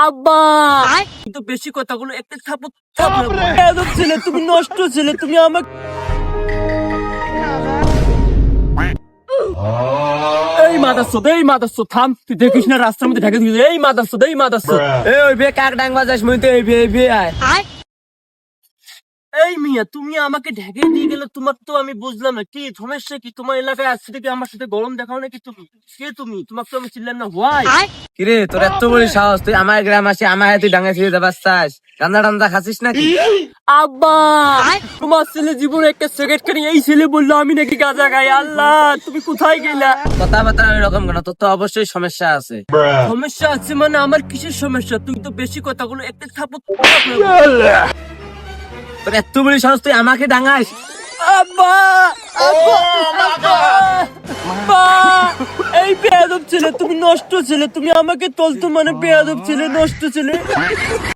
আব্বা কিন্তু বেশি কথাগুলো একটা থাপড় থাপড় ছেলে, তুমি নষ্ট ছেলে, তুমি আমাকে এই মাদারচোদ থাম, তুই দেখিস না রাস্তার মধ্যে ঢাকে দিয়েছে। এই মাদারচোদ এই ওই বে কাক ডাং বাজাস মই তো এই বে আয়। এই মিয়া, তুমি আমাকে ঢেকে দিয়ে গেলে, তোমার তো আমি বুঝলাম না কি সমস্যা, কি তোমার এলাকায় আসছে থেকে আমার সাথে গরম দেখাও নাকি? তুমি কে? তুমি তোমাকে তো আমি চিনলাম না। হোয়াই কিরে তোর এত বড় সাহস, তুই আমার গ্রাম আসি আমার হাতে ডাঙ্গা ছিঁড়ে যাবার চাস? রান্না টান্দা খাসিস নাকি? আব্বা, তোমার ছেলে জীবনে একটা সিগারেট খানি, এই ছেলে বললো আমি নাকি গাঁজা খাই। আল্লাহ, তুমি কোথায় গেলা? কথাবার্তা এরকম কেন? তোর তো অবশ্যই সমস্যা আছে। সমস্যা আছে মানে আমার কিসের সমস্যা? তুমি তো বেশি কথাগুলো একটা থাপড় তোর এত বড় সাহস, তুই আমাকে ডাঙ্গাস? আব্বা, আব্বা, এই বেয়াদব ছেলে, তুমি নষ্ট ছেলে, তুমি আমাকে তলতো মানে বেয়াদব ছেলে, নষ্ট ছেলে।